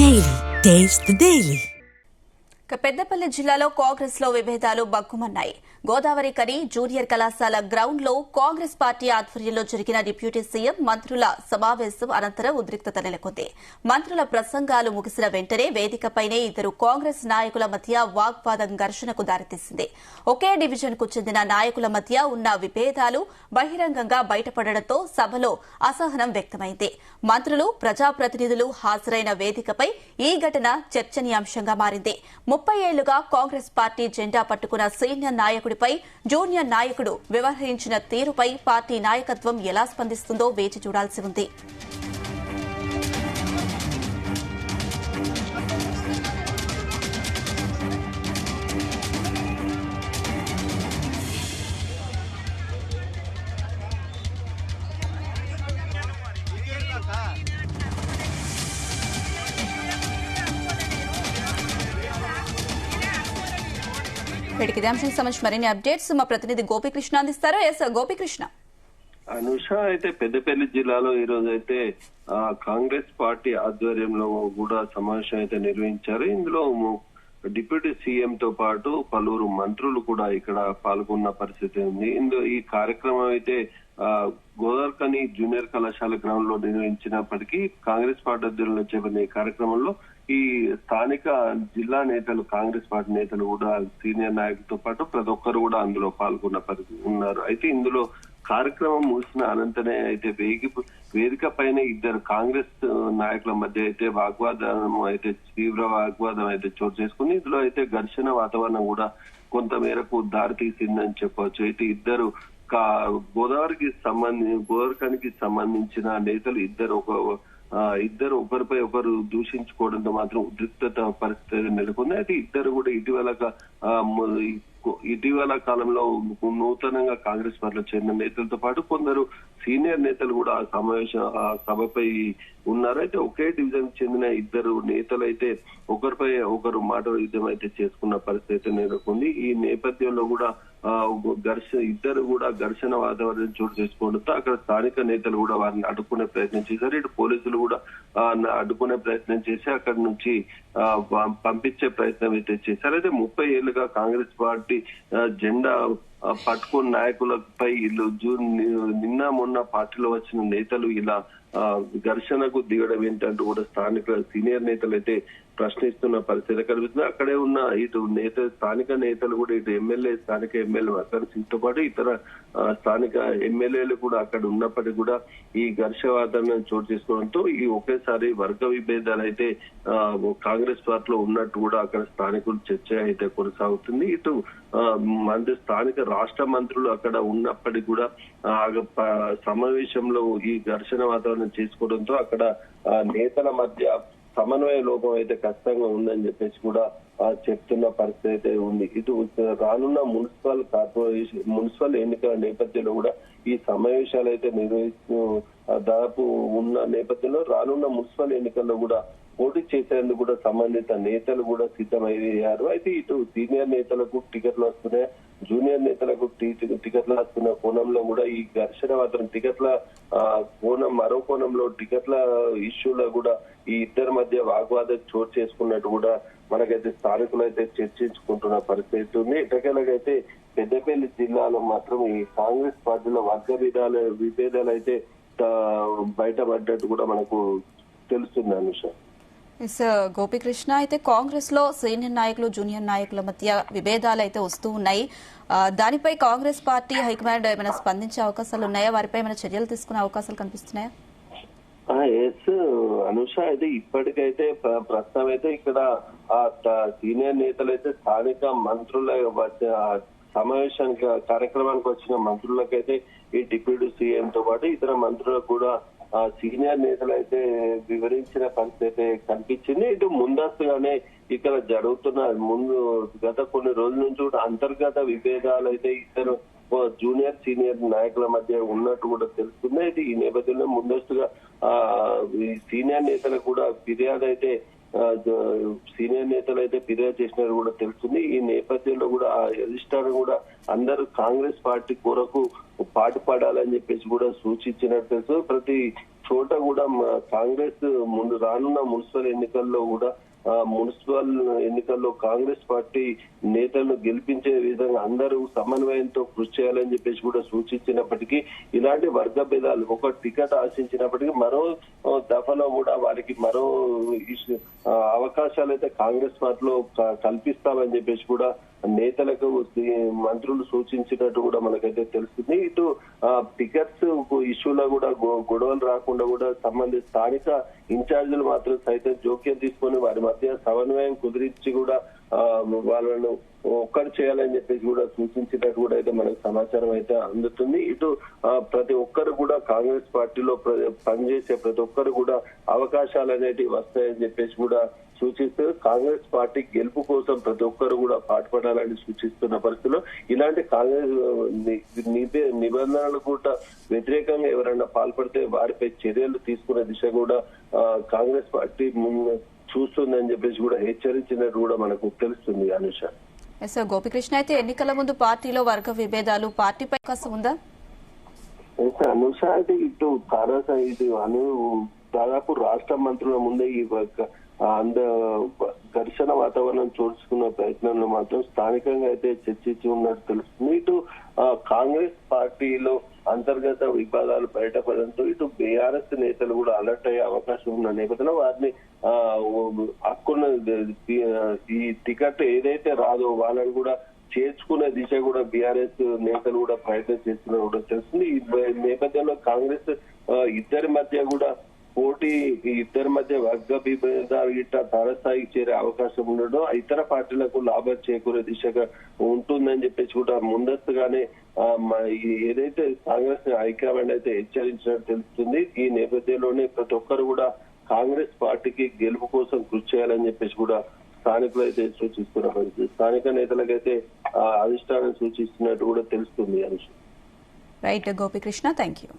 Daily. Taste the Daily. Peddapalli జిల్లాలో కాంగ్రెస్ లో విభేదాలు బగ్గుమన్నాయి. గోదావరి కని జూనియర్ కళాశాల గ్రౌండ్ లో కాంగ్రెస్ పార్టీ ఆధ్వర్యంలో జరిగిన డిప్యూటీ సీఎం మంత్రుల సమావేశం అనంతరం ఉద్రిక్తత నెలకొంది. మంత్రుల ప్రసంగాలు ముగిసిన వెంటనే వేదికపైనే ఇద్దరు కాంగ్రెస్ నాయకుల మధ్య వాగ్వాదం ఘర్షణకు దారితీసింది. ఒకే డివిజన్ కు చెందిన నాయకుల మధ్య ఉన్న విభేదాలు బహిరంగంగా బయటపడడంతో సభలో అసహనం వ్యక్తమైంది. మంత్రులు, ప్రజాప్రతినిధులు హాజరైన వేదికపై ఈ ఘటన చర్చనీయాంశంగా మారింది. 30 ఏళ్లుగా కాంగ్రెస్ పార్టీ జెండా పట్టుకున్న సీనియర్ నాయకుడిపై జూనియర్ నాయకుడు వ్యవహరించిన తీరుపై పార్టీ నాయకత్వం ఎలా స్పందిస్తుందో వేచి చూడాల్సి ఉంది. ఇదే అంశానికి సంబంధించి మరిన్ని అప్డేట్స్ మా ప్రతినిధి గోపీకృష్ణ అందిస్తారు. గోపీకృష్ణ. అనుష, అయితే పెద్దపల్లి జిల్లాలో ఈ రోజు అయితే కాంగ్రెస్ పార్టీ ఆధ్వర్యంలో కూడా సమావేశం అయితే నిర్వహించారు. ఇందులో డిప్యూటీ సీఎం తో పాటు పలువురు మంత్రులు కూడా ఇక్కడ పాల్గొన్న పరిస్థితి ఉంది. ఇందులో ఈ కార్యక్రమం అయితే గోదావరికని జూనియర్ కళాశాల గ్రౌండ్ లో నిర్వహించినప్పటికీ కాంగ్రెస్ పార్టీ ఆధ్వర్యంలో చేపట్టిన ఈ కార్యక్రమంలో ఈ స్థానిక జిల్లా నేతలు, కాంగ్రెస్ పార్టీ నేతలు కూడా సీనియర్ నాయకులతో పాటు ప్రతి ఒక్కరు కూడా అందులో పాల్గొన్న ఉన్నారు. అయితే ఇందులో కార్యక్రమం ముగిసిన అనంతరమే అయితే వేదిక పైన ఇద్దరు కాంగ్రెస్ నాయకుల మధ్య అయితే తీవ్ర వాగ్వాదం అయితే చోటు చేసుకుంది. ఇందులో అయితే ఘర్షణ వాతావరణం కూడా కొంత మేరకు దారితీసిందని చెప్పవచ్చు. అయితే గోదావరికి సంబంధించిన నేతలు ఇద్దరు ఒకరిపై ఒకరు దూషించుకోవడంతో మాత్రం ఉద్రిక్తత పరిస్థితి నెలకొంది. అయితే ఇద్దరు కూడా ఇటీవల కాలంలో నూతనంగా కాంగ్రెస్ పార్టీలో చేరిన నేతలతో పాటు కొందరు సీనియర్ నేతలు కూడా ఆ సభపై ఉన్నారు. అయితే ఒకే డివిజన్ చెందిన ఇద్దరు నేతలు అయితే ఒకరిపై ఒకరు మాట యుద్ధం అయితే చేసుకున్న పరిస్థితి నెలకొంది. ఈ నేపథ్యంలో కూడా ఇద్దరు కూడా ఘర్షణ వాతావరణం చోటు చేసుకోవడంతో అక్కడ స్థానిక నేతలు కూడా వారిని అడ్డుకునే ప్రయత్నం చేశారు. ఇటు పోలీసులు కూడా అడ్డుకునే ప్రయత్నం చేసి అక్కడి నుంచి పంపించే ప్రయత్నం అయితే చేశారు. అయితే 30 ఏళ్లుగా కాంగ్రెస్ పార్టీ జెండా పట్టుకున్న నాయకులపై నిన్న మొన్న పార్టీలో వచ్చిన నేతలు ఇలా ఘర్షణకు దిగడం ఏంటంటూ కూడా స్థానిక సీనియర్ నేతలు అయితే ప్రశ్నిస్తున్న పరిస్థితి కనిపిస్తుంది. అక్కడే ఉన్న స్థానిక నేతలు కూడా స్థానిక ఎమ్మెల్యే అక్కడ తో పాటు ఇతర స్థానిక ఎమ్మెల్యేలు కూడా అక్కడ ఉన్నప్పటికీ కూడా ఈ ఘర్షణ వాతావరణం చోటు చేసుకోవడంతో ఈ ఒకేసారి వర్గ విభేదాలు అయితే కాంగ్రెస్ పార్టీలో ఉన్నట్టు కూడా అక్కడ స్థానికులు చర్చ అయితే కొనసాగుతుంది. ఇటు స్థానిక రాష్ట్ర మంత్రులు అక్కడ ఉన్నప్పటికీ కూడా సమావేశంలో ఈ ఘర్షణ వాతావరణం చేసుకోవడంతో అక్కడ నేతల మధ్య సమన్వయ లోపం అయితే ఖచ్చితంగా ఉందని చెప్పేసి కూడా చెప్తున్న పరిస్థితి అయితే ఉంది. ఇటు రానున్న మున్సిపల్ ఎన్నికల నేపథ్యంలో కూడా ఈ సమావేశాలు అయితే నిర్వహిస్తూ దాదాపు ఉన్న నేపథ్యంలో రానున్న మున్సిపల్ ఎన్నికల్లో కూడా పోటీ చేసేందుకు కూడా సంబంధిత నేతలు కూడా సిద్ధమయ్యారు. అయితే ఇటు సీనియర్ నేతలకు టికెట్లు వస్తున్నాయి, జూనియర్ నేతలకు టికెట్లు వస్తున్న కోణంలో కూడా ఈ ఘర్షణ మాత్రం మరో కోణంలో టికెట్ల ఇష్యూలో కూడా ఈ ఇద్దరి మధ్య వాగ్వాదం చోటు చేసుకున్నట్టు కూడా మనకైతే స్థానికులు అయితే చర్చించుకుంటున్న పరిస్థితి ఉంది. ఎటకేలాగైతే పెద్దపల్లి జిల్లాలో మాత్రం ఈ కాంగ్రెస్ పార్టీలో వర్గ విభేదాలు అయితే బయటపడ్డట్టు కూడా మనకు తెలుస్తుంది. అనుష. గోపీకృష్ణ, అయితే కాంగ్రెస్ లో సీనియర్ నాయకులు, జూనియర్ నాయకుల మధ్య విభేదాలు అయితే వస్తూ ఉన్నాయి. దానిపై కాంగ్రెస్ పార్టీ హైకమాండ్ ఏమైనా స్పందించే అవకాశాలు ఉన్నాయా? వారిపై ఏమైనా చర్యలు తీసుకునే అవకాశాలు కనిపిస్తున్నాయా? ఎస్ అనుష, అయితే ఇప్పటికైతే ప్రస్తుతం అయితే ఇక్కడ సీనియర్ నేతలు అయితే స్థానిక మంత్రుల సమావేశానికి కార్యక్రమానికి వచ్చిన మంత్రులకైతే ఈ డిప్యూటీ సీఎం తో పాటు ఇతర మంత్రులకు కూడా సీనియర్ నేతలు అయితే వివరించిన పరిస్థితి కనిపించింది. ఇటు ముందస్తుగానే ఇక్కడ గత కొన్ని రోజుల నుంచి కూడా అంతర్గత విభేదాలు అయితే ఇద్దరు జూనియర్ సీనియర్ నాయకుల మధ్య ఉన్నట్టు కూడా తెలుస్తుంది. అయితే ఈ నేపథ్యంలో ముందస్తుగా సీనియర్ నేతలకు కూడా సీనియర్ నేతలు అయితే ఫిర్యాదు చేసినారు కూడా తెలుస్తుంది. ఈ నేపథ్యంలో కూడా అధిష్టానం కూడా అందరూ కాంగ్రెస్ పార్టీ కొరకు పాటుపడాలని చెప్పేసి కూడా సూచించినట్టు తెలుసు. ప్రతి చోట కూడా కాంగ్రెస్ ముందు రానున్న మున్సిపల్ ఎన్నికల్లో కూడా మున్సిపల్ ఎన్నికల్లో కాంగ్రెస్ పార్టీ నేతలను గెలిపించే విధంగా అందరూ సమన్వయంతో కృషి చేయాలని చెప్పేసి కూడా సూచించినప్పటికీ ఇలాంటి వర్గ భేదాలు ఒక టికెట్ ఆశించినప్పటికీ మరో దఫలో కూడా వారికి మరో అవకాశాలు అయితే కాంగ్రెస్ పార్టీలో కల్పిస్తామని చెప్పేసి కూడా నేతలకు మంత్రులు సూచించినట్టు కూడా మనకైతే తెలుస్తుంది. ఇటు టికెట్స్ ఇష్యూలో కూడా గొడవలు రాకుండా కూడా సంబంధిత స్థానిక ఇన్ఛార్జీలు మాత్రం సైతం జోక్యం తీసుకొని వారి మధ్య సమన్వయం కుదిరించి కూడా వాళ్ళను ఒక్కటి చేయాలని చెప్పేసి కూడా సూచించినట్టు కూడా అయితే మనకు సమాచారం అయితే అందుతుంది. ఇటు ప్రతి ఒక్కరు కూడా కాంగ్రెస్ పార్టీలో పనిచేసే ప్రతి ఒక్కరు కూడా అవకాశాలు అనేటివి వస్తాయని చెప్పేసి కూడా సూచిస్తూ కాంగ్రెస్ పార్టీ గెలుపు కోసం ప్రతి ఒక్కరు కూడా పాటుపడాలని సూచిస్తున్న పరిస్థితుల్లో ఇలాంటి కాంగ్రెస్ నిబంధనలు కూడా వ్యతిరేకంగా ఎవరైనా పాల్పడితే వారిపై చర్యలు తీసుకునే దిశ కూడా కాంగ్రెస్ పార్టీ చూస్తుందని చెప్పేసి కూడా హెచ్చరించినట్టు కూడా మనకు తెలుస్తుంది. అనుష గోపికృష్ణ, అయితే ఎన్నికల ముందు పార్టీలో వర్గ విభేదాలు పార్టీపై అవకాశం ఉందా? అనుష అయితే ఇటు తారస ఇటు దాదాపు రాష్ట్ర మంత్రుల ముందే ఈ ఘర్షణ వాతావరణం చూసుకున్న ప్రయత్నంలో మాత్రం స్థానికంగా అయితే చర్చించి ఉన్నట్టు తెలుస్తుంది. ఇటు కాంగ్రెస్ పార్టీలో అంతర్గత వివాదాలు బయటపడంతో ఇటు బీఆర్ఎస్ నేతలు కూడా అలర్ట్ అయ్యే అవకాశం ఉన్న నేపథ్యంలో వారిని హక్కున్న ఈ టికెట్ ఏదైతే రాదో వాళ్ళని కూడా చేర్చుకునే దిశ కూడా బీఆర్ఎస్ నేతలు కూడా ప్రయత్నం చేస్తున్నారు కూడా తెలుస్తుంది. ఈ నేపథ్యంలో కాంగ్రెస్ ఇద్దరి మధ్య కూడా పోటీ ఇద్దరి మధ్య వర్గ విభేదాలు గిట్ట తారస్థాయికి చేరే అవకాశం ఉండడం ఇతర పార్టీలకు లాభం చేకూరే దిశగా ఉంటుందని చెప్పేసి కూడా ముందస్తుగానే ఏదైతే కాంగ్రెస్ హైకమాండ్ అయితే హెచ్చరించినట్టు తెలుస్తుంది. ఈ నేపథ్యంలోనే ప్రతి ఒక్కరు కూడా కాంగ్రెస్ పార్టీకి గెలుపు కోసం కృషి చేయాలని చెప్పేసి కూడా స్థానికులు అయితే సూచిస్తున్న పరిస్థితి. స్థానిక నేతలకైతే అధిష్టానం సూచిస్తున్నట్టు కూడా తెలుస్తుంది. Anusha right Gopikrishna, thank you.